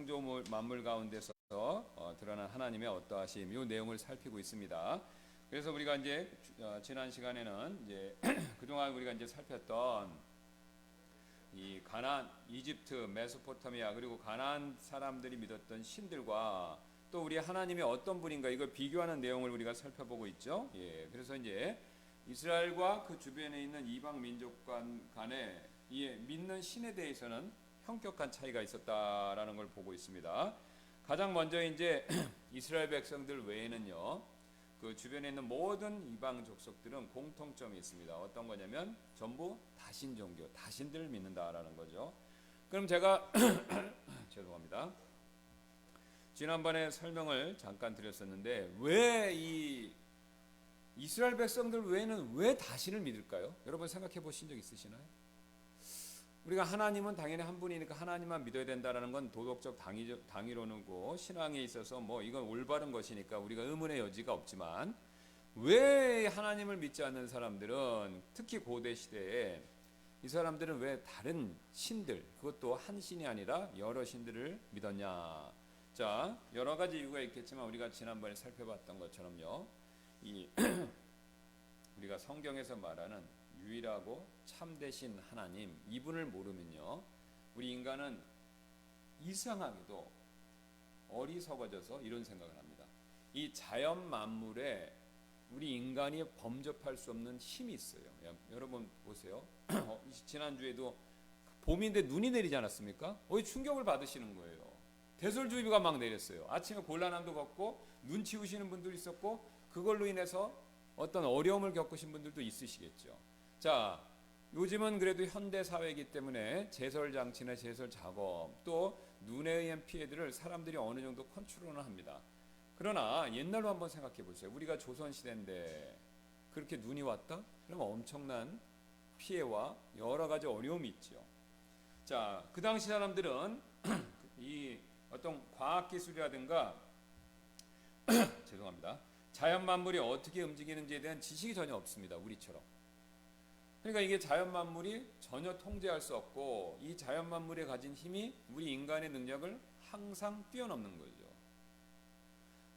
창조 만물 가운데서 드러난 하나님의 어떠하심 이 내용을 살피고 있습니다. 그래서 우리가 이제 지난 시간에는 이제 그동안 우리가 이제 살폈던 이 가나안, 이집트, 메소포타미아 그리고 가나안 사람들이 믿었던 신들과 또 우리 하나님이 어떤 분인가 이걸 비교하는 내용을 우리가 살펴보고 있죠. 예, 그래서 이제 이스라엘과 그 주변에 있는 이방 민족 간에 이 믿는 신에 대해서는 현격한 차이가 있었다라는 걸 보고 있습니다. 가장 먼저 이제 이스라엘 백성들 외에는요, 그 주변에 있는 모든 이방 족속들은 공통점이 있습니다. 어떤 거냐면 전부 다신 종교, 다신들을 믿는다라는 거죠. 그럼 제가 죄송합니다. 지난번에 설명을 잠깐 드렸었는데 왜 이 이스라엘 백성들 외에는 왜 다신을 믿을까요? 여러분 생각해 보신 적 있으시나요? 우리가 하나님은 당연히 한 분이니까 하나님만 믿어야 된다라는 건 도덕적 당위론이고 신앙에 있어서 뭐 이건 올바른 것이니까 우리가 의문의 여지가 없지만 왜 하나님을 믿지 않는 사람들은 특히 고대 시대에 이 사람들은 왜 다른 신들 그것도 한 신이 아니라 여러 신들을 믿었냐? 자, 여러 가지 이유가 있겠지만 우리가 지난번에 살펴봤던 것처럼요. 이 우리가 성경에서 말하는 유일하고 참되신 하나님 이분을 모르면요 우리 인간은 이상하게도 어리석어져서 이런 생각을 합니다. 이 자연 만물에 우리 인간이 범접할 수 없는 힘이 있어요. 여러분 보세요. 지난주에도 봄인데 눈이 내리지 않았습니까? 충격을 받으시는 거예요. 대설주의보가 막 내렸어요. 아침에 곤란함도 겪고 눈 치우시는 분도 있었고 그걸로 인해서 어떤 어려움을 겪으신 분들도 있으시겠죠. 자, 요즘은 그래도 현대 사회이기 때문에 제설 장치나 제설 작업 또 눈에 의한 피해들을 사람들이 어느 정도 컨트롤을 합니다. 그러나 옛날로 한번 생각해 보세요. 우리가 조선 시대인데 그렇게 눈이 왔다? 그러면 엄청난 피해와 여러 가지 어려움이 있죠. 자, 그 당시 사람들은 이 어떤 과학 기술이라든가 죄송합니다. 자연 만물이 어떻게 움직이는지에 대한 지식이 전혀 없습니다. 우리처럼. 그러니까 이게 자연 만물이 전혀 통제할 수 없고 이 자연 만물에 가진 힘이 우리 인간의 능력을 항상 뛰어넘는 거죠.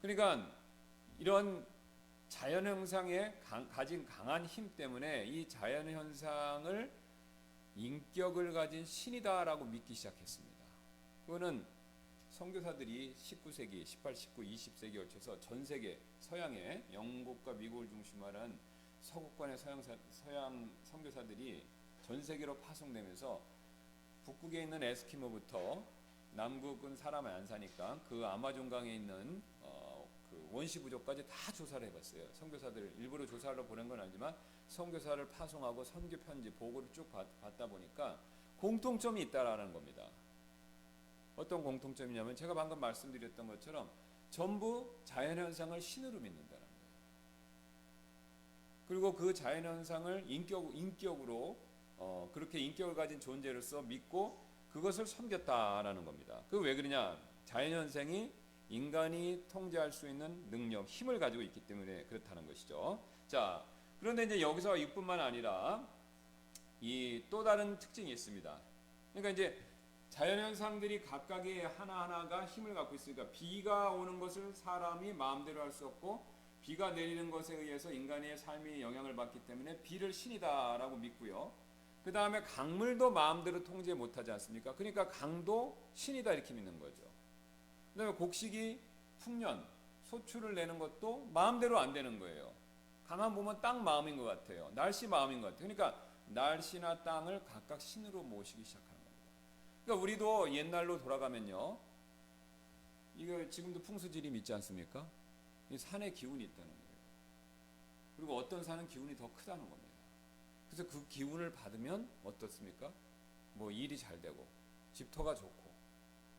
그러니까 이런 자연 현상에 가진 강한 힘 때문에 이 자연 현상을 인격을 가진 신이다라고 믿기 시작했습니다. 그거는 선교사들이 19세기, 18, 19, 20세기에 걸쳐서 전 세계 서양의 영국과 미국을 중심으로 한 서구권의 서양 선교사들이 전 세계로 파송되면서 북극에 있는 에스키모부터 남극은 사람이 안 사니까 그 아마존강에 있는 그 원시 부족까지 다 조사를 해봤어요. 선교사들 일부러 조사를 보낸 건 아니지만 선교사를 파송하고 선교 편지 보고를 쭉 받다 보니까 공통점이 있다라는 겁니다. 어떤 공통점이냐면 제가 방금 말씀드렸던 것처럼 전부 자연현상을 신으로 믿는다는 거예요. 그리고 그 자연현상을 인격으로 그렇게 인격을 가진 존재로서 믿고 그것을 섬겼다라는 겁니다. 그 왜 그러냐? 자연현상이 인간이 통제할 수 있는 능력, 힘을 가지고 있기 때문에 그렇다는 것이죠. 자, 그런데 이제 여기서 이뿐만 아니라 이 또 다른 특징이 있습니다. 그러니까 이제 자연현상들이 각각의 하나하나가 힘을 갖고 있으니까 비가 오는 것을 사람이 마음대로 할 수 없고 비가 내리는 것에 의해서 인간의 삶이 영향을 받기 때문에 비를 신이다라고 믿고요. 그 다음에 강물도 마음대로 통제 못하지 않습니까? 그러니까 강도 신이다 이렇게 믿는 거죠. 그 다음에 곡식이 풍년, 소출을 내는 것도 마음대로 안 되는 거예요. 가만 보면 땅 마음인 것 같아요. 날씨 마음인 것 같아요. 그러니까 날씨나 땅을 각각 신으로 모시기 시작하는 겁니다. 그러니까 우리도 옛날로 돌아가면요. 이거 지금도 풍수지림 있지 않습니까? 이 산에 기운이 있다는 거예요. 그리고 어떤 산은 기운이 더 크다는 겁니다. 그래서 그 기운을 받으면 어떻습니까? 뭐 일이 잘 되고 집터가 좋고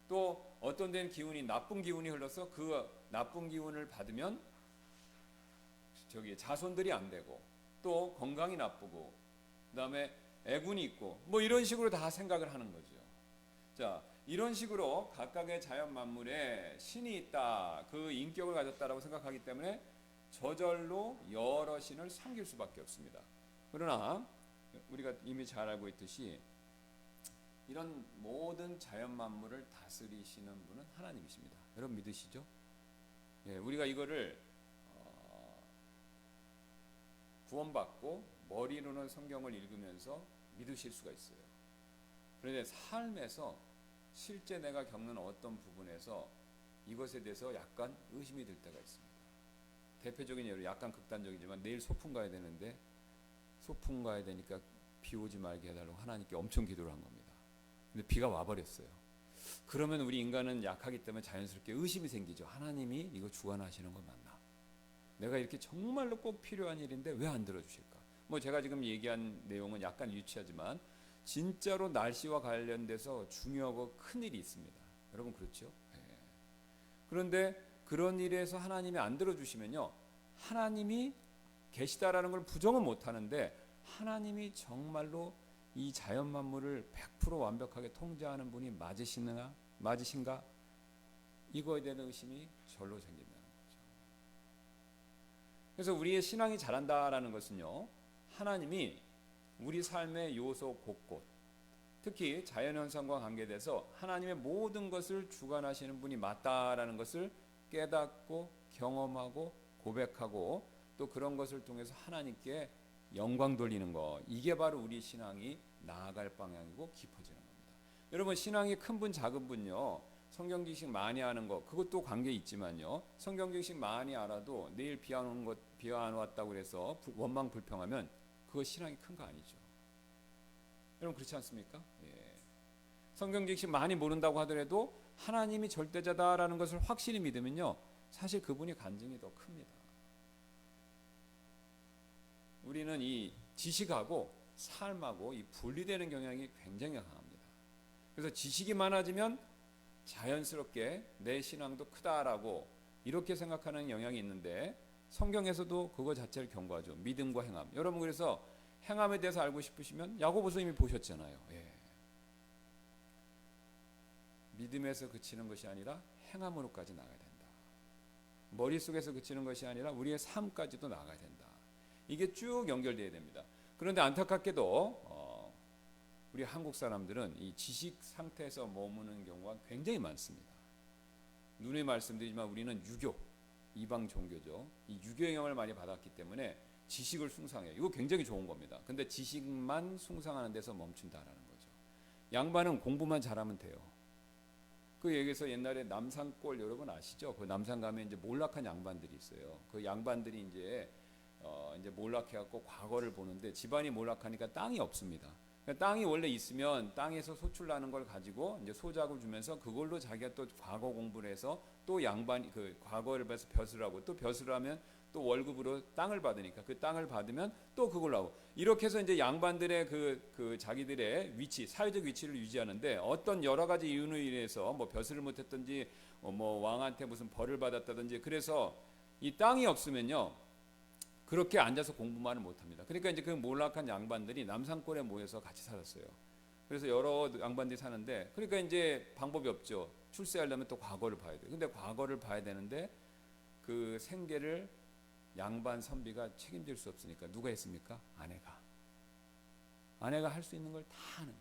또 어떤 데는 기운이 나쁜 기운이 흘러서 그 나쁜 기운을 받으면 자손들이 안 되고 또 건강이 나쁘고 그다음에 애군이 있고 뭐 이런 식으로 다 생각을 하는 거죠. 자, 이런 식으로 각각의 자연 만물에 신이 있다, 그 인격을 가졌다라고 생각하기 때문에 저절로 여러 신을 섬길 수밖에 없습니다. 그러나 우리가 이미 잘 알고 있듯이 이런 모든 자연 만물을 다스리시는 분은 하나님이십니다. 여러분 믿으시죠? 예, 우리가 이거를 구원받고 머리로는 성경을 읽으면서 믿으실 수가 있어요. 그런데 삶에서 실제 내가 겪는 어떤 부분에서 이것에 대해서 약간 의심이 들 때가 있습니다. 대표적인 예로 약간 극단적이지만 내일 소풍 가야 되는데 소풍 가야 되니까 비 오지 말게 해달라고 하나님께 엄청 기도를 한 겁니다. 근데 비가 와버렸어요. 그러면 우리 인간은 약하기 때문에 자연스럽게 의심이 생기죠. 하나님이 이거 주관하시는 건 맞나? 내가 이렇게 정말로 꼭 필요한 일인데 왜 안 들어주실까? 뭐 제가 지금 얘기한 내용은 약간 유치하지만 진짜로 날씨와 관련돼서 중요하고 큰 일이 있습니다. 여러분 그렇죠? 네. 그런데 그런 일에서 하나님이 안 들어주시면요, 하나님이 계시다라는 걸 부정은 못하는데 하나님이 정말로 이 자연 만물을 100% 완벽하게 통제하는 분이 맞으신가? 이거에 대한 의심이 절로 생긴다는 거죠. 그래서 우리의 신앙이 자란다라는 것은요, 하나님이 우리 삶의 요소 곳곳, 특히 자연현상과 관계돼서 하나님의 모든 것을 주관하시는 분이 맞다라는 것을 깨닫고 경험하고 고백하고 또 그런 것을 통해서 하나님께 영광 돌리는 것, 이게 바로 우리 신앙이 나아갈 방향이고 깊어지는 겁니다. 여러분 신앙이 큰 분 작은 분요, 성경 지식 많이 하는 것 그것도 관계 있지만요, 성경 지식 많이 알아도 내일 비 안 왔다고 해서 원망 불평하면 그거 신앙이 큰 거 아니죠. 여러분 그렇지 않습니까? 예. 성경 지식 많이 모른다고 하더라도 하나님이 절대자다라는 것을 확실히 믿으면요, 사실 그분이 간증이 더 큽니다. 우리는 이 지식하고 삶하고 이 분리되는 경향이 굉장히 강합니다. 그래서 지식이 많아지면 자연스럽게 내 신앙도 크다라고 이렇게 생각하는 영향이 있는데 성경에서도 그거 자체를 경고하죠. 믿음과 행함. 여러분 그래서 행함에 대해서 알고 싶으시면 야고보서 이미 보셨잖아요. 예. 믿음에서 그치는 것이 아니라 행함으로까지 나가야 된다. 머릿속에서 그치는 것이 아니라 우리의 삶까지도 나가야 된다. 이게 쭉 연결돼야 됩니다. 그런데 안타깝게도 우리 한국 사람들은 이 지식 상태에서 머무는 경우가 굉장히 많습니다. 누누이 말씀드리지만 우리는 유교, 이방 종교죠. 이 유교 영향을 많이 받았기 때문에 지식을 숭상해요. 이거 굉장히 좋은 겁니다. 근데 지식만 숭상하는 데서 멈춘다라는 거죠. 양반은 공부만 잘하면 돼요. 그 얘기에서 옛날에 남산골 여러분 아시죠? 그 남산 가면 이제 몰락한 양반들이 있어요. 그 양반들이 이제 몰락해갖고 과거를 보는데 집안이 몰락하니까 땅이 없습니다. 그러니까 땅이 원래 있으면 땅에서 소출나는 걸 가지고 이제 소작을 주면서 그걸로 자기가 또 과거 공부를 해서 또 양반 그 과거를 봐서 벼슬을 하고 또 벼슬을 하면 또 월급으로 땅을 받으니까 그 땅을 받으면 또 그걸로 하고 이렇게 해서 이제 양반들의 그 자기들의 위치, 사회적 위치를 유지하는데 어떤 여러 가지 이유로 인해서 뭐 벼슬을 못했든지 뭐 왕한테 무슨 벌을 받았다든지 그래서 이 땅이 없으면요, 그렇게 앉아서 공부만을 못합니다. 그러니까 이제 그 몰락한 양반들이 남산골에 모여서 같이 살았어요. 그래서 여러 양반들이 사는데 그러니까 이제 방법이 없죠. 출세하려면 또 과거를 봐야 돼요. 근데 과거를 봐야 되는데 그 생계를 양반 선비가 책임질 수 없으니까 누가 했습니까? 아내가 할 수 있는 걸 다 하는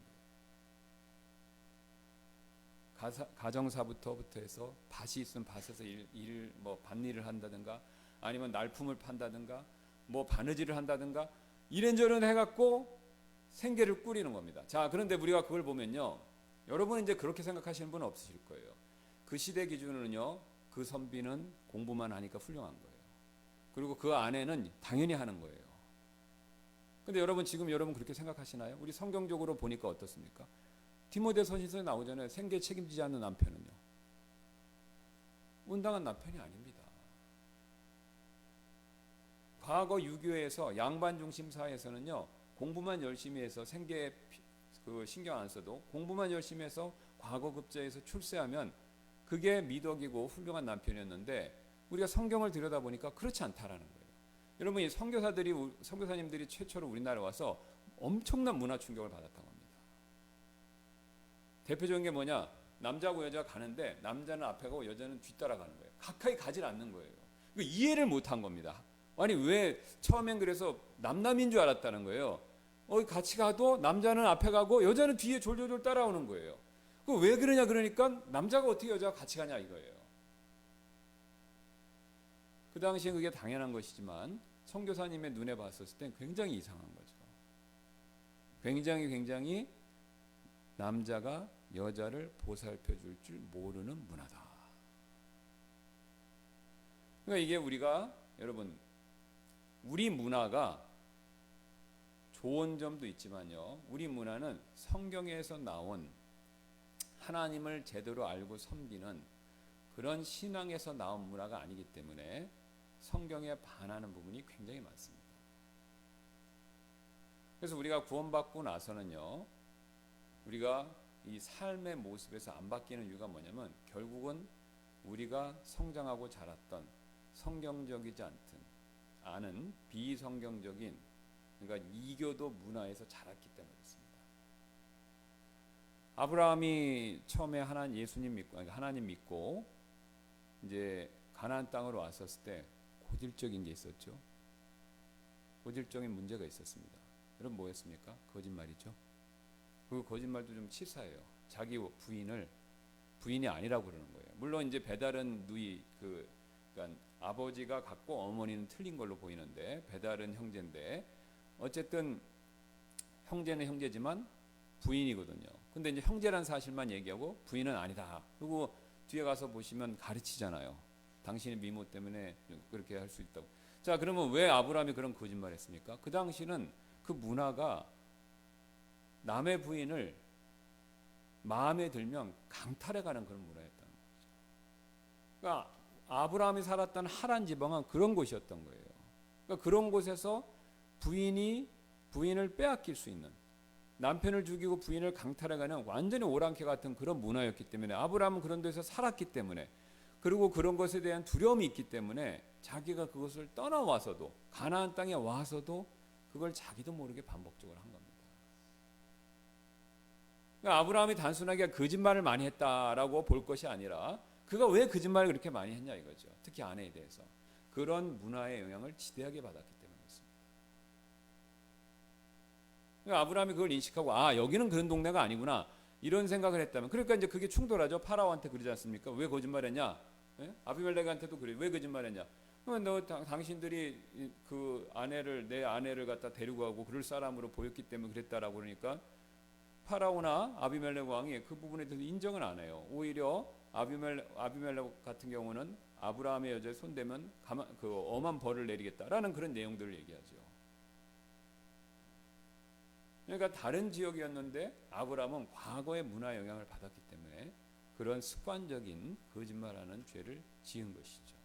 거예요. 가정사부터 해서 밭이 있으면 밭에서 뭐 밭일을 한다든가 아니면 날품을 판다든가 뭐 바느질을 한다든가 이런저런 해갖고 생계를 꾸리는 겁니다. 자, 그런데 우리가 그걸 보면요, 여러분은 이제 그렇게 생각하시는 분은 없으실 거예요. 그 시대 기준으로는요, 그 선비는 공부만 하니까 훌륭한 거예요. 그리고 그 아내는 당연히 하는 거예요. 근데 여러분 지금 그렇게 생각하시나요? 우리 성경적으로 보니까 어떻습니까? 디모데서신서에 나오잖아요. 생계 책임지지 않는 남편은요, 온당한 남편이 아닙니다. 과거 유교에서 양반 중심 사회에서는요, 공부만 열심히 해서 생계에 그 신경 안 써도 공부만 열심히 해서 과거 급제에서 출세하면 그게 미덕이고 훌륭한 남편이었는데 우리가 성경을 들여다보니까 그렇지 않다라는 거예요. 여러분 이 선교사님들이 최초로 우리나라에 와서 엄청난 문화 충격을 받았던 겁니다. 대표적인 게 뭐냐? 남자하고 여자가 가는데 남자는 앞에 가고 여자는 뒤따라가는 거예요. 가까이 가질 않는 거예요. 이해를 못한 겁니다. 아니 왜 처음엔 그래서 남남인 줄 알았다는 거예요. 같이 가도 남자는 앞에 가고 여자는 뒤에 졸졸졸 따라오는 거예요. 그 왜 그러냐 그러니까 남자가 어떻게 여자가 같이 가냐 이거예요. 그 당시엔 그게 당연한 것이지만 선교사님의 눈에 봤었을 땐 굉장히 이상한 거죠. 굉장히 남자가 여자를 보살펴 줄 줄 모르는 문화다. 그러니까 이게 우리가 여러분 우리 문화가 좋은 점도 있지만요. 우리 문화는 성경에서 나온 하나님을 제대로 알고 섬기는 그런 신앙에서 나온 문화가 아니기 때문에 성경에 반하는 부분이 굉장히 많습니다. 그래서 우리가 구원받고 나서는요. 우리가 이 삶의 모습에서 안 바뀌는 이유가 뭐냐면 결국은 우리가 성장하고 자랐던 성경적이지 않은 비성경적인 그러니까 이교도 문화에서 자랐기 때문에 그렇습니다. 아브라함이 처음에 하나님 믿고 이제 가나안 땅으로 왔었을 때 고질적인 게 있었죠. 고질적인 문제가 있었습니다. 여러분 뭐였습니까? 거짓말이죠. 그 거짓말도 좀 치사해요. 자기 부인이 아니라고 그러는 거예요. 물론 이제 배달은 그러니까 아버지가 갖고 어머니는 틀린 걸로 보이는데 배달은 형제인데 어쨌든 형제는 형제지만 부인이거든요. 근데 이제 형제란 사실만 얘기하고 부인은 아니다. 그리고 뒤에 가서 보시면 가르치잖아요. 당신의 미모 때문에 그렇게 할 수 있다고. 자, 그러면 왜 아브라함이 그런 거짓말을 했습니까? 그 당시는 그 문화가 남의 부인을 마음에 들면 강탈해 가는 그런 문화였다는 거죠. 그러니까 아브라함이 살았던 하란 지방은 그런 곳이었던 거예요. 그러니까 그런 곳에서 부인을 빼앗길 수 있는 남편을 죽이고 부인을 강탈해 가는 완전히 오랑캐 같은 그런 문화였기 때문에 아브라함은 그런 데서 살았기 때문에 그리고 그런 것에 대한 두려움이 있기 때문에 자기가 그것을 떠나와서도 가나안 땅에 와서도 그걸 자기도 모르게 반복적으로 한 겁니다. 그러니까 아브라함이 단순하게 거짓말을 많이 했다라고 볼 것이 아니라 그가 왜 거짓말을 그렇게 많이 했냐 이거죠. 특히 아내에 대해서. 그런 문화의 영향을 지대하게 받았기 때문에 그렇습니다. 그러니까 아브라함이 그걸 인식하고 여기는 그런 동네가 아니구나 이런 생각을 했다면 그러니까 이제 그게 충돌하죠. 파라오한테 그러지 않습니까? 왜 거짓말했냐? 예? 아비멜렉한테도 그래. 왜 거짓말했냐? 그러면 당신들이 내 아내를 갖다 데리고 가고 그럴 사람으로 보였기 때문에 그랬다라고 그러니까 파라오나 아비멜렉 왕이 그 부분에 대해서 인정은 안 해요. 오히려 아비멜렉 같은 경우는 아브라함의 여자에 손대면 엄한 벌을 내리겠다라는 그런 내용들을 얘기하죠. 그러니까 다른 지역이었는데 아브라함은 과거의 문화 영향을 받았기 때문에 그런 습관적인 거짓말하는 죄를 지은 것이죠.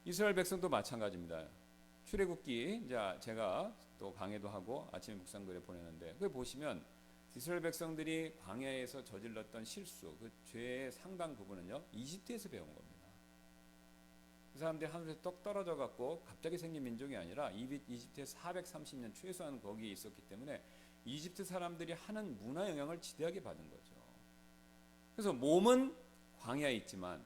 이스라엘 백성도 마찬가지입니다. 출애굽기 제가 또 강해도 하고 아침에 묵상글에 보내는데 그걸 보시면 이스라엘 백성들이 광야에서 저질렀던 실수, 그 죄의 상당 부분은요 이집트에서 배운 겁니다. 그 사람들이 하늘에서 떡 떨어져 갖고 갑자기 생긴 민족이 아니라 이집트에 430년 최소한 거기에 있었기 때문에 이집트 사람들이 하는 문화 영향을 지대하게 받은 거죠. 그래서 몸은 광야에 있지만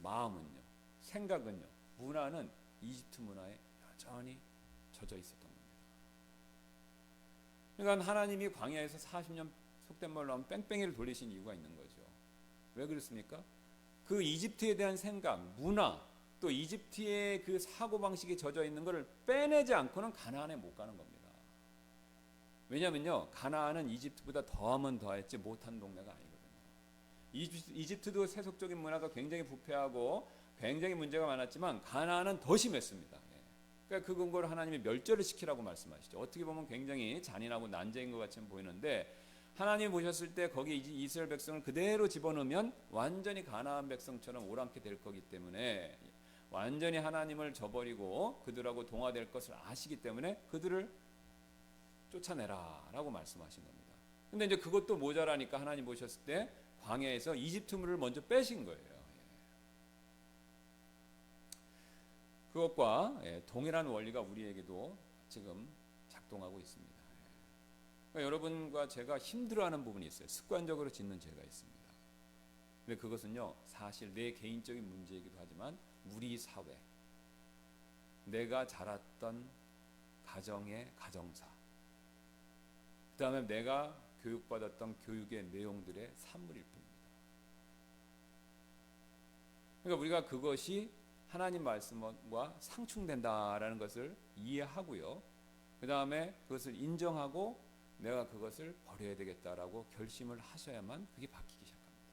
마음은요, 생각은요, 문화는 이집트 문화에 여전히 젖어 있었던 겁니다. 그러니까 하나님이 광야에서 40년 속된 말로 하면 뺑뺑이를 돌리신 이유가 있는 거죠. 왜 그렇습니까? 그 이집트에 대한 생각, 문화, 또 이집트의 그 사고방식이 젖어 있는 것을 빼내지 않고는 가나안에 못 가는 겁니다. 왜냐면요, 가나안은 이집트보다 더하면 더했지 못한 동네가 아니거든요. 이집트도 세속적인 문화가 굉장히 부패하고 굉장히 문제가 많았지만 가나안은 더 심했습니다. 그러니까 그 근거로 하나님이 멸절을 시키라고 말씀하시죠. 어떻게 보면 굉장히 잔인하고 난제인 것 같이 보이는데 하나님이 보셨을 때 거기 이스라엘 백성을 그대로 집어넣으면 완전히 가나안 백성처럼 오랑캐 될 거기 때문에 완전히 하나님을 저버리고 그들하고 동화될 것을 아시기 때문에 그들을 쫓아내라 라고 말씀하신 겁니다. 근데 이제 그것도 모자라니까 하나님 보셨을 때 광야에서 이집트 물을 먼저 빼신 거예요. 그것과 동일한 원리가 우리에게도 지금 작동하고 있습니다. 그러니까 여러분과 제가 힘들어하는 부분이 있어요. 습관적으로 짓는 죄가 있습니다. 근데 그것은요, 사실 내 개인적인 문제이기도 하지만 우리 사회, 내가 자랐던 가정의 가정사, 그 다음에 내가 교육받았던 교육의 내용들의 산물일 뿐입니다. 그러니까 우리가 그것이 하나님 말씀과 상충된다라는 것을 이해하고요, 그 다음에 그것을 인정하고 내가 그것을 버려야 되겠다라고 결심을 하셔야만 그게 바뀌기 시작합니다.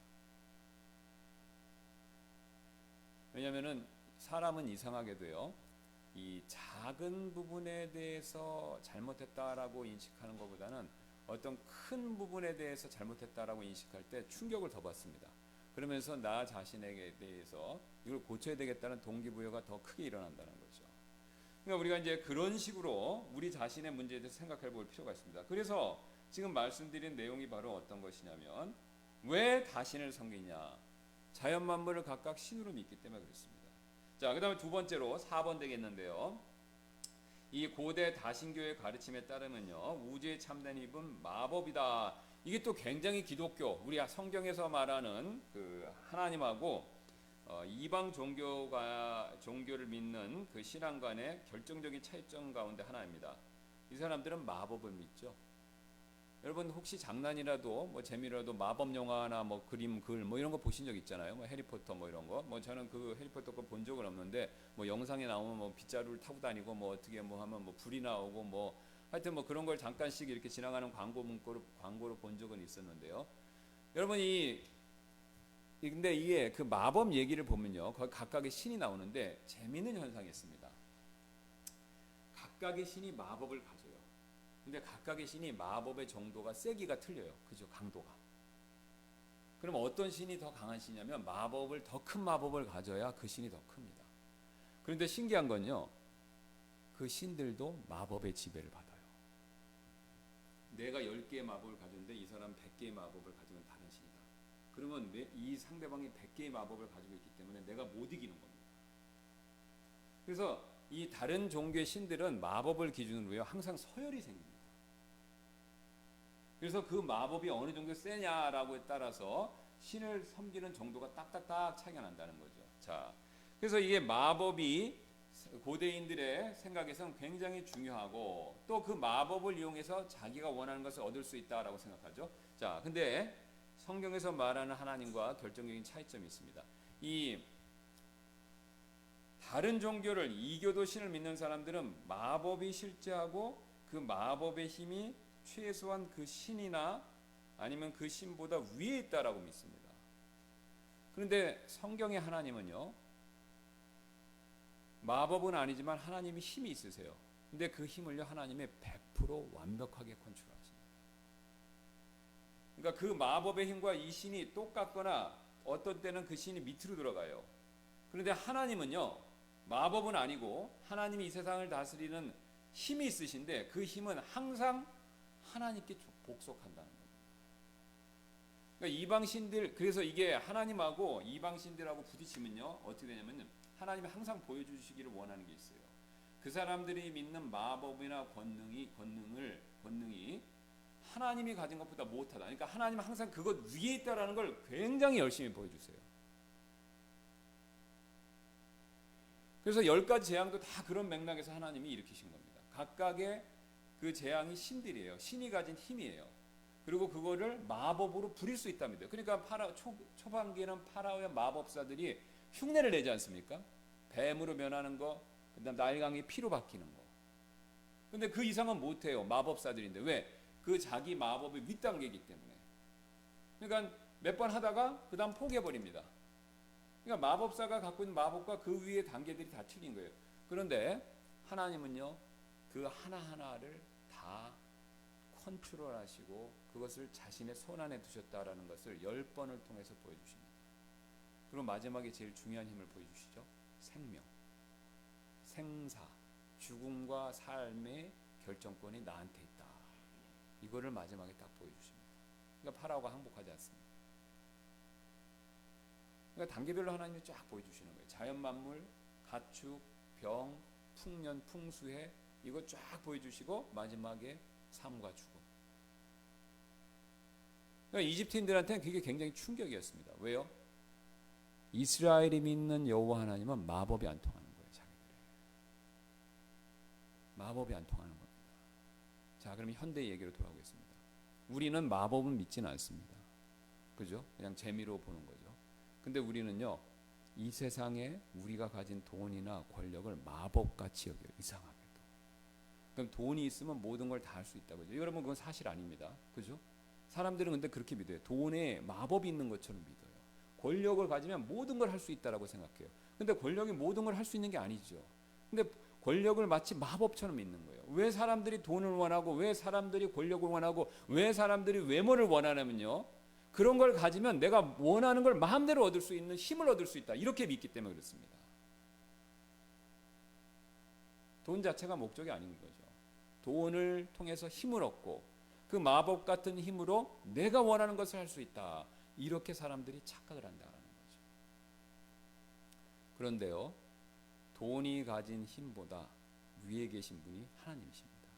왜냐하면은 사람은 이상하게도요, 이 작은 부분에 대해서 잘못했다라고 인식하는 것보다는 어떤 큰 부분에 대해서 잘못했다라고 인식할 때 충격을 더 받습니다. 그러면서 나 자신에게 대해서 이걸 고쳐야 되겠다는 동기부여가 더 크게 일어난다는 거죠. 그러니까 우리가 이제 그런 식으로 우리 자신의 문제에 대해서 생각해 볼 필요가 있습니다. 그래서 지금 말씀드린 내용이 바로 어떤 것이냐면, 왜 다신을 섬기냐? 자연 만물을 각각 신으로 믿기 때문에 그렇습니다. 자, 그 다음에 두 번째로 4번 되겠는데요. 이 고대 다신교의 가르침에 따르면요, 우주에 참된 힘은 마법이다. 이게 또 굉장히 기독교, 우리 성경에서 말하는 그 하나님하고 이방 종교를 믿는 그 신앙 간의 결정적인 차이점 가운데 하나입니다. 이 사람들은 마법을 믿죠. 여러분 혹시 장난이라도 뭐 재미라도 마법 영화나 뭐 그림, 글 뭐 이런 거 보신 적 있잖아요. 뭐 해리포터 뭐 이런 거. 뭐 저는 그 해리포터 거 본 적은 없는데, 뭐 영상에 나오면 뭐 빗자루를 타고 다니고 뭐 어떻게 뭐 하면 뭐 불이 나오고 뭐 하여튼 뭐 그런 걸 잠깐씩 이렇게 지나가는 광고로 본 적은 있었는데요. 여러분 근데 이게 그 마법 얘기를 보면요, 거기 각각의 신이 나오는데 재미있는 현상이 있습니다. 각각의 신이 마법을 가져요. 근데 각각의 신이 마법의 정도가 세기가 틀려요. 그죠? 강도가. 그럼 어떤 신이 더 강한 신이냐면, 마법을 더 큰 마법을 가져야 그 신이 더 큽니다. 그런데 신기한 건요, 그 신들도 마법의 지배를 받아요. 내가 10개의 마법을 가졌는데 이 사람 100개의 마법을 가지고 다른 신이다. 그러면 이 상대방이 100개의 마법을 가지고 있기 때문에 내가 못 이기는 겁니다. 그래서 이 다른 종교의 신들은 마법을 기준으로요, 항상 서열이 생깁니다. 그래서 그 마법이 어느 정도 세냐라고에 따라서 신을 섬기는 정도가 딱딱딱 차이가 난다는 거죠. 자, 그래서 이게 마법이 고대인들의 생각에서는 굉장히 중요하고, 또 그 마법을 이용해서 자기가 원하는 것을 얻을 수 있다라고 생각하죠. 자, 근데 성경에서 말하는 하나님과 결정적인 차이점이 있습니다. 이 다른 종교를, 이교도 신을 믿는 사람들은 마법이 실제하고 그 마법의 힘이 최소한 그 신이나 아니면 그 신보다 위에 있다라고 믿습니다. 그런데 성경의 하나님은요, 마법은 아니지만 하나님이 힘이 있으세요. 근데 그 힘을요, 하나님이 100% 완벽하게 컨트롤하십니다. 그러니까 그 마법의 힘과 이 신이 똑같거나 어떤 때는 그 신이 밑으로 들어가요. 그런데 하나님은요, 마법은 아니고 하나님이 이 세상을 다스리는 힘이 있으신데, 그 힘은 항상 하나님께 복속한다는 겁니다. 그러니까 이방신들, 그래서 이게 하나님하고 이방신들하고 부딪히면요, 어떻게 되냐면 하나님이 항상 보여주시기를 원하는 게 있어요. 그 사람들이 믿는 마법이나 권능이 하나님이 가진 것보다 못하다. 그러니까 하나님은 항상 그것 위에 있다라는 걸 굉장히 열심히 보여주세요. 그래서 10가지 재앙도 다 그런 맥락에서 하나님이 일으키신 겁니다. 각각의 그 재앙이 신들이에요. 신이 가진 힘이에요. 그리고 그거를 마법으로 부릴 수 있답니다. 그러니까 초반기에는 파라오의 마법사들이 흉내를 내지 않습니까? 뱀으로 변하는 거, 그다음 나일강이 피로 바뀌는 거. 근데 그 이상은 못해요. 마법사들인데. 왜? 그 자기 마법의 윗단계이기 때문에. 그러니까 몇 번 하다가 그 다음 포기해버립니다. 그러니까 마법사가 갖고 있는 마법과 그 위의 단계들이 다 틀린 거예요. 그런데 하나님은요, 그 하나하나를 다 컨트롤하시고 그것을 자신의 손 안에 두셨다라는 것을 10번을 통해서 보여주십니다. 그리고 마지막에 제일 중요한 힘을 보여주시죠. 생명, 생사, 죽음과 삶의 결정권이 나한테 있다. 이거를 마지막에 딱 보여주십니다. 그러니까 파라오가 항복하지 않습니다. 그러니까 단계별로 하나님이 쫙 보여주시는 거예요. 자연 만물, 가축, 병, 풍년, 풍수해, 이거 쫙 보여주시고 마지막에 삶과 죽음. 그러니까 이집트인들한테는 그게 굉장히 충격이었습니다. 왜요? 이스라엘이 믿는 여호와 하나님은 마법이 안 통하는 거예요. 자기들에게 마법이 안 통하는 겁니다. 자, 그럼 현대 얘기로 돌아오겠습니다. 우리는 마법은 믿지는 않습니다. 그죠? 그냥 재미로 보는 거죠. 근데 우리는요, 이 세상에 우리가 가진 돈이나 권력을 마법같이 여겨요. 이상하게도. 그럼 돈이 있으면 모든 걸 다 할 수 있다고 그죠? 여러분, 그건 사실 아닙니다. 그죠? 사람들은 근데 그렇게 믿어요. 돈에 마법이 있는 것처럼 믿어요. 권력을 가지면 모든 걸 할 수 있다라고 생각해요. 근데 권력이 모든 걸 할 수 있는 게 아니죠. 근데 권력을 마치 마법처럼 믿는 거예요. 왜 사람들이 돈을 원하고, 왜 사람들이 권력을 원하고, 왜 사람들이 외모를 원하냐면요, 그런 걸 가지면 내가 원하는 걸 마음대로 얻을 수 있는 힘을 얻을 수 있다, 이렇게 믿기 때문에 그렇습니다. 돈 자체가 목적이 아닌 거죠. 돈을 통해서 힘을 얻고 그 마법 같은 힘으로 내가 원하는 것을 할 수 있다, 이렇게 사람들이 착각을 한다는 거죠. 그런데요, 돈이 가진 힘보다 위에 계신 분이 하나님이십니다.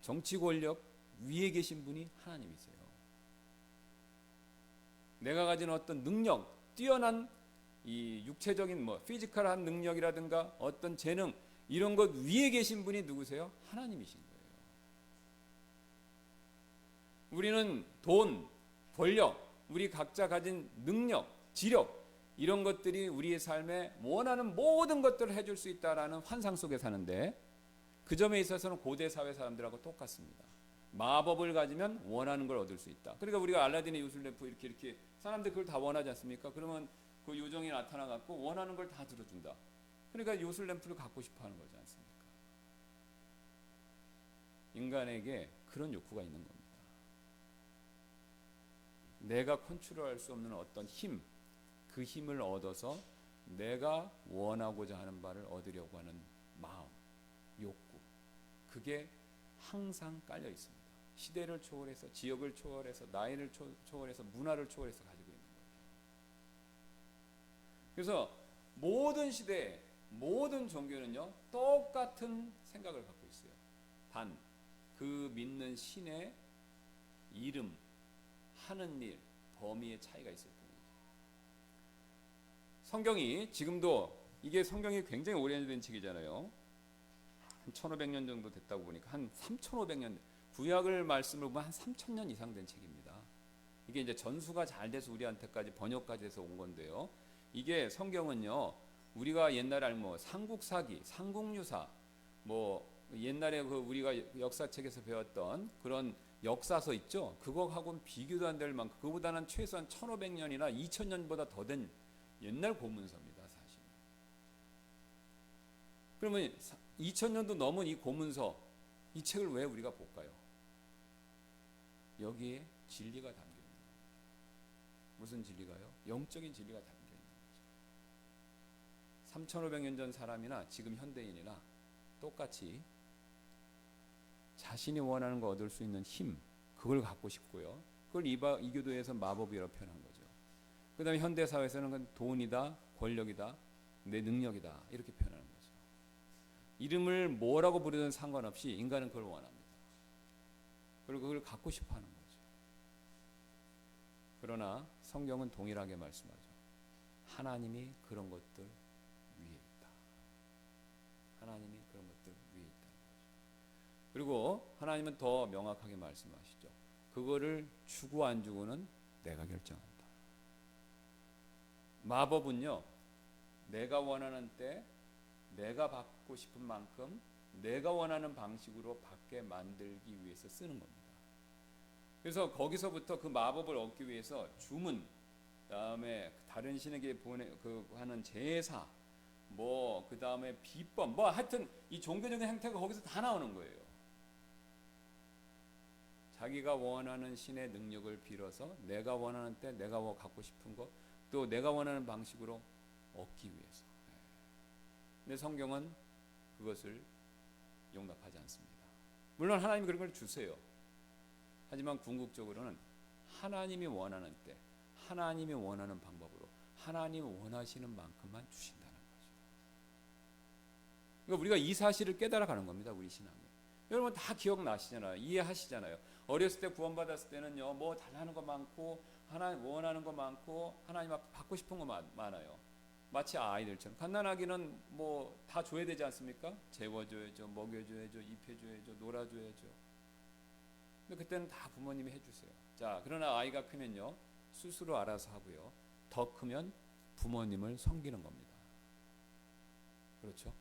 정치 권력 위에 계신 분이 하나님이세요. 내가 가진 어떤 능력, 뛰어난 이 육체적인 피지컬한 능력이라든가 어떤 재능, 이런 것 위에 계신 분이 누구세요? 하나님이신 거예요. 우리는 돈, 권력, 우리 각자 가진 능력, 지력, 이런 것들이 우리의 삶에 원하는 모든 것들을 해줄 수 있다라는 환상 속에 사는데, 그 점에 있어서는 고대 사회 사람들하고 똑같습니다. 마법을 가지면 원하는 걸 얻을 수 있다. 그러니까 우리가 알라딘의 요술램프 이렇게 사람들 그걸 다 원하지 않습니까? 그러면 그 요정이 나타나 갖고 원하는 걸 다 들어준다. 그러니까 요술램프를 갖고 싶어 하는 거지 않습니까? 인간에게 그런 욕구가 있는 겁니다. 내가 컨트롤할 수 없는 어떤 힘, 그 힘을 얻어서 내가 원하고자 하는 바를 얻으려고 하는 마음, 욕구, 그게 항상 깔려 있습니다. 시대를 초월해서, 지역을 초월해서, 나이를 초월해서, 문화를 초월해서 가지고 있는 거예요. 그래서 모든 시대, 모든 종교는요, 똑같은 생각을 갖고 있어요. 단, 그 믿는 신의 이름, 하는 일, 범위의 차이가 있을 뿐이죠. 성경이 지금도, 이게 성경이 굉장히 오래된 책이잖아요. 한 1500년 정도 됐다고 보니까 한 3500년, 구약을 말씀을 보면 한 3000년 이상 된 책입니다. 이게 이제 전수가 잘 돼서 우리한테까지 번역까지 해서 온 건데요. 이게 성경은요, 우리가 옛날에 알면 삼국사기, 삼국유사, 옛날에 그 우리가 역사책에서 배웠던 그런 역사서 있죠. 그거하고는 비교도 안 될 만큼, 그거보다는 최소한 1500년이나 2000년보다 더 된 옛날 고문서입니다, 사실. 그러면 2000년도 넘은 이 고문서, 이 책을 왜 우리가 볼까요? 여기에 진리가 담겨 있는 겁니다. 무슨 진리가요? 영적인 진리가 담겨 있는 거죠. 3500년 전 사람이나 지금 현대인이나 똑같이 자신이 원하는 거 얻을 수 있는 힘, 그걸 갖고 싶고요. 그걸 이교도에서 마법이라고 표현한 거죠. 그 다음에 현대사회에서는 그건 돈이다, 권력이다, 내 능력이다, 이렇게 표현하는 거죠. 이름을 뭐라고 부르든 상관없이 인간은 그걸 원합니다. 그리고 그걸 갖고 싶어 하는 거죠. 그러나 성경은 동일하게 말씀하죠. 하나님이 그런 것들 위에 있다. 하나님이 그런 것들 위에 있다는 거죠. 그리고 하나님은 더 명확하게 말씀하시죠. 그거를 주고 안 주고는 내가 결정한다. 마법은요, 내가 원하는 때 내가 받고 싶은 만큼 내가 원하는 방식으로 받게 만들기 위해서 쓰는 겁니다. 그래서 거기서부터 그 마법을 얻기 위해서 주문, 그다음에 다른 신에게 하는 제사, 그다음에 비법, 하여튼 이 종교적인 행태가 거기서 다 나오는 거예요. 자기가 원하는 신의 능력을 빌어서 내가 원하는 때 내가 갖고 싶은 거, 또 내가 원하는 방식으로 얻기 위해서. 근데 성경은 그것을 용납하지 않습니다. 물론 하나님이 그런 걸 주세요. 하지만 궁극적으로는 하나님이 원하는 때, 하나님이 원하는 방법으로, 하나님이 원하시는 만큼만 주신다는 거죠. 그러니까 우리가 이 사실을 깨달아가는 겁니다. 우리 신앙이. 여러분 다 기억나시잖아요. 이해하시잖아요. 어렸을 때 구원받았을 때는요, 달라는 거 많고, 하나님 원하는 거 많고, 하나님 앞에 받고 싶은 거 많아요. 마치 아이들처럼. 갓난아기는 뭐 다 줘야 되지 않습니까? 재워줘야죠, 먹여줘야죠, 입혀줘야죠, 놀아줘야죠. 근데 그때는 다 부모님이 해주세요. 자, 그러나 아이가 크면요, 스스로 알아서 하고요. 더 크면 부모님을 섬기는 겁니다. 그렇죠?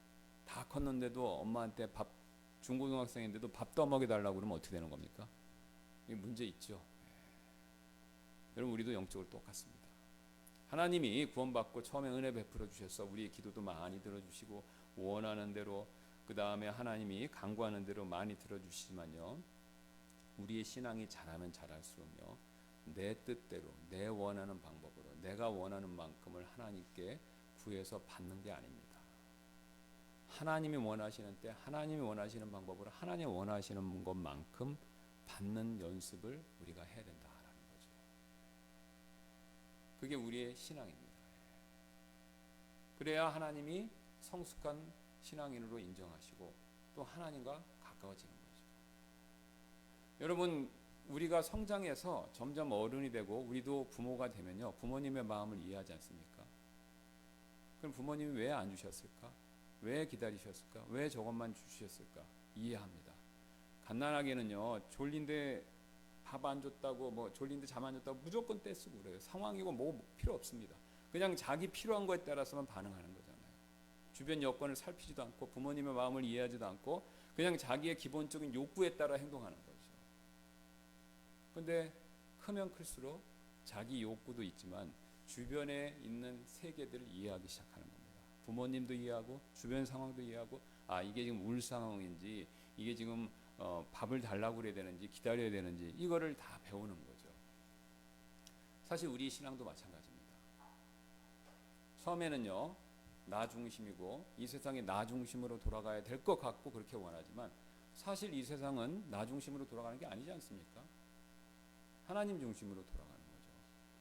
다 컸는데도 엄마한테 중고등학생인데도 밥 더 먹여달라고 그러면 어떻게 되는 겁니까? 이게 문제 있죠. 여러분, 우리도 영적으로 똑같습니다. 하나님이 구원받고 처음에 은혜 베풀어 주셔서 우리의 기도도 많이 들어주시고 원하는 대로, 그 다음에 하나님이 간구하는 대로 많이 들어주시지만요, 우리의 신앙이 자라면 자랄수록요, 내 뜻대로 내 원하는 방법으로 내가 원하는 만큼을 하나님께 구해서 받는 게 아닙니다. 하나님이 원하시는 때 하나님이 원하시는 방법으로 하나님이 원하시는 것만큼 받는 연습을 우리가 해야 된다라는 거죠. 그게 우리의 신앙입니다. 그래야 하나님이 성숙한 신앙인으로 인정하시고 또 하나님과 가까워지는 거죠. 여러분, 우리가 성장해서 점점 어른이 되고 우리도 부모가 되면요, 부모님의 마음을 이해하지 않습니까? 그럼 부모님이 왜 안 주셨을까? 왜 기다리셨을까? 왜 저것만 주셨을까? 이해합니다. 갓난아기는요, 졸린데 밥 안 줬다고, 뭐 졸린데 잠 안 줬다고 무조건 떼쓰고 그래요. 상황이고 뭐 필요 없습니다. 그냥 자기 필요한 거에 따라서만 반응하는 거잖아요. 주변 여건을 살피지도 않고 부모님의 마음을 이해하지도 않고 그냥 자기의 기본적인 욕구에 따라 행동하는 거죠. 근데 크면 클수록 자기 욕구도 있지만 주변에 있는 세계들을 이해하기 시작하는 겁니다. 부모님도 이해하고 주변 상황도 이해하고, 아, 이게 지금 울 상황인지, 이게 지금 밥을 달라고 그래야 되는지 기다려야 되는지, 이거를 다 배우는 거죠. 사실 우리 신앙도 마찬가지입니다. 처음에는요, 나 중심이고 이 세상이 나 중심으로 돌아가야 될 것 같고 그렇게 원하지만 사실 이 세상은 나 중심으로 돌아가는 게 아니지 않습니까? 하나님 중심으로 돌아가는 거죠.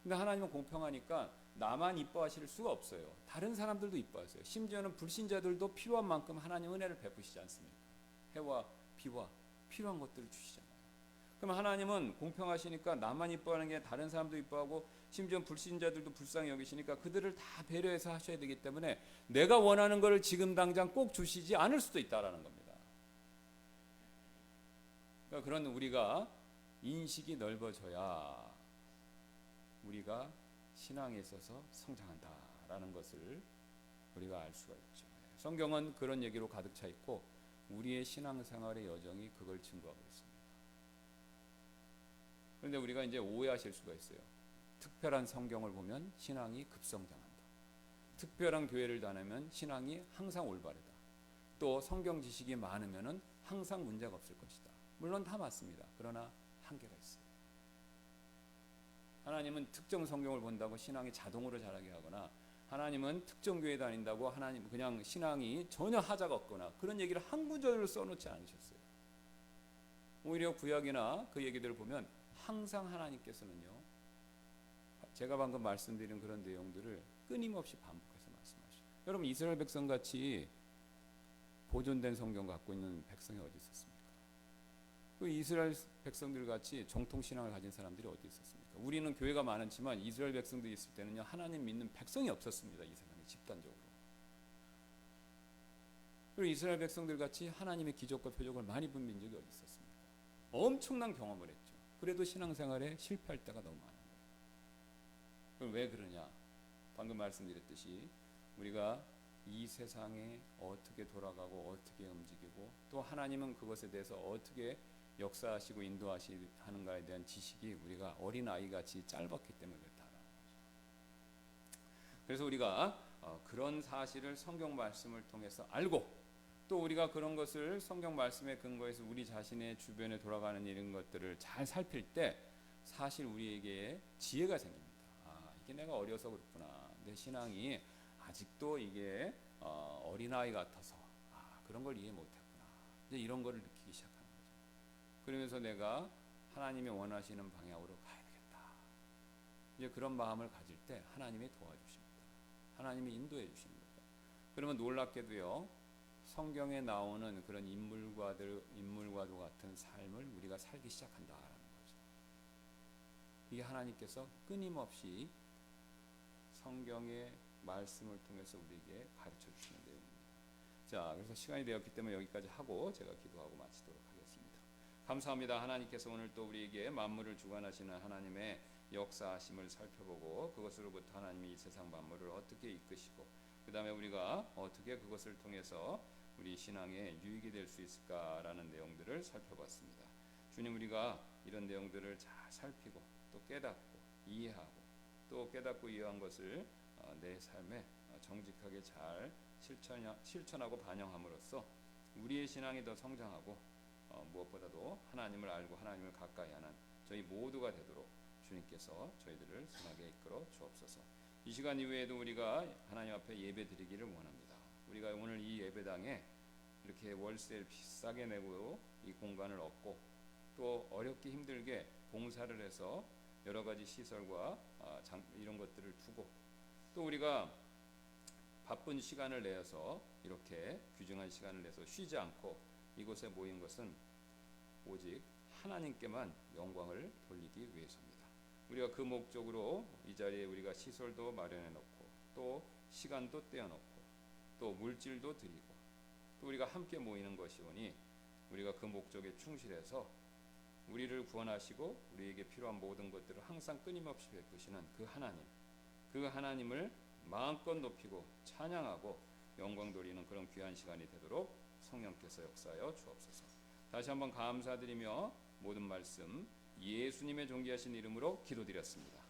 근데 하나님은 공평하니까 나만 이뻐하실 수가 없어요. 다른 사람들도 이뻐하세요. 심지어는 불신자들도 필요한 만큼 하나님 은혜를 베푸시지 않습니까? 해와 비와 필요한 것들을 주시잖아요. 그럼 하나님은 공평하시니까 나만 이뻐하는 게 다른 사람도 이뻐하고 심지어 불신자들도 불쌍히 여기시니까 그들을 다 배려해서 하셔야 되기 때문에 내가 원하는 것을 지금 당장 꼭 주시지 않을 수도 있다라는 겁니다. 그러니까 그런 우리가 인식이 넓어져야 우리가 신앙에 있어서 성장한다라는 것을 우리가 알 수가 있죠. 성경은 그런 얘기로 가득 차 있고 우리의 신앙생활의 여정이 그걸 증거하고 있습니다. 그런데 우리가 이제 오해하실 수가 있어요. 특별한 성경을 보면 신앙이 급성장한다. 특별한 교회를 다니면 신앙이 항상 올바르다. 또 성경 지식이 많으면 항상 문제가 없을 것이다. 물론 다 맞습니다. 그러나 한계가 있어요. 하나님은 특정 성경을 본다고 신앙이 자동으로 자라게 하거나, 하나님은 특정 교회 다닌다고 하나님 그냥 신앙이 전혀 하자가 없거나 그런 얘기를 한 구절로 써놓지 않으셨어요. 오히려 구약이나 그 얘기들을 보면 항상 하나님께서는요, 제가 방금 말씀드린 그런 내용들을 끊임없이 반복해서 말씀하시죠. 여러분, 이스라엘 백성같이 보존된 성경 갖고 있는 백성이 어디 있었습니까? 그 이스라엘 백성들 같이 정통신앙을 가진 사람들이 어디 있었습니까? 우리는 교회가 많았지만 이스라엘 백성들이 있을 때는요, 하나님 믿는 백성이 없었습니다. 이 세상에 집단적으로. 그리고 이스라엘 백성들 같이 하나님의 기적과 표적을 많이 본 민족이 어디 있었습니까? 엄청난 경험을 했죠. 그래도 신앙생활에 실패할 때가 너무 많은 거예요. 그럼 왜 그러냐? 방금 말씀드렸듯이 우리가 이 세상에 어떻게 돌아가고 어떻게 움직이고 또 하나님은 그것에 대해서 어떻게 역사하시고 인도하시는가에 대한 지식이 우리가 어린아이같이 짧았기 때문에 그렇다라는 거죠. 그래서 우리가 그런 사실을 성경 말씀을 통해서 알고, 또 우리가 그런 것을 성경 말씀에 근거해서 우리 자신의 주변에 돌아가는 이런 것들을 잘 살필 때 사실 우리에게 지혜가 생깁니다. 아, 이게 내가 어려서 그렇구나. 내 신앙이 아직도 이게 어린아이 같아서 그런 걸 이해 못했구나. 이제 이런 거를 느끼기 시작합니다. 그러면서 내가 하나님이 원하시는 방향으로 가야 되겠다. 이제 그런 마음을 가질 때 하나님이 도와주십니다. 하나님이 인도해 주시는 거죠. 그러면 놀랍게도요, 성경에 나오는 그런 인물과도 같은 삶을 우리가 살기 시작한다라는 거죠. 이게 하나님께서 끊임없이 성경의 말씀을 통해서 우리에게 가르쳐 주시는 내용입니다. 자, 그래서 시간이 되었기 때문에 여기까지 하고 제가 기도하고 마치도록 하겠습니다. 감사합니다. 하나님께서 오늘 또 우리에게 만물을 주관하시는 하나님의 역사하심을 살펴보고 그것으로부터 하나님이 이 세상 만물을 어떻게 이끄시고 그 다음에 우리가 어떻게 그것을 통해서 우리 신앙에 유익이 될 수 있을까라는 내용들을 살펴봤습니다. 주님, 우리가 이런 내용들을 잘 살피고 또 깨닫고 이해하고 또 깨닫고 이해한 것을 내 삶에 정직하게 잘 실천하고 반영함으로써 우리의 신앙이 더 성장하고 무엇보다도 하나님을 알고 하나님을 가까이 하는 저희 모두가 되도록 주님께서 저희들을 선하게 이끌어 주옵소서. 이 시간 이후에도 우리가 하나님 앞에 예배 드리기를 원합니다. 우리가 오늘 이 예배당에 이렇게 월세를 비싸게 내고 이 공간을 얻고 또 어렵게 힘들게 봉사를 해서 여러 가지 시설과 이런 것들을 두고 또 우리가 바쁜 시간을 내서 이렇게 귀중한 시간을 내서 쉬지 않고 이곳에 모인 것은 오직 하나님께만 영광을 돌리기 위해서입니다. 우리가 그 목적으로 이 자리에 우리가 시설도 마련해 놓고 또 시간도 떼어 놓고 또 물질도 드리고 또 우리가 함께 모이는 것이오니 우리가 그 목적에 충실해서 우리를 구원하시고 우리에게 필요한 모든 것들을 항상 끊임없이 베푸시는 그 하나님을 마음껏 높이고 찬양하고 영광 돌리는 그런 귀한 시간이 되도록 성령께서 역사하여 주옵소서. 다시 한번 감사드리며 모든 말씀 예수님의 존귀하신 이름으로 기도드렸습니다.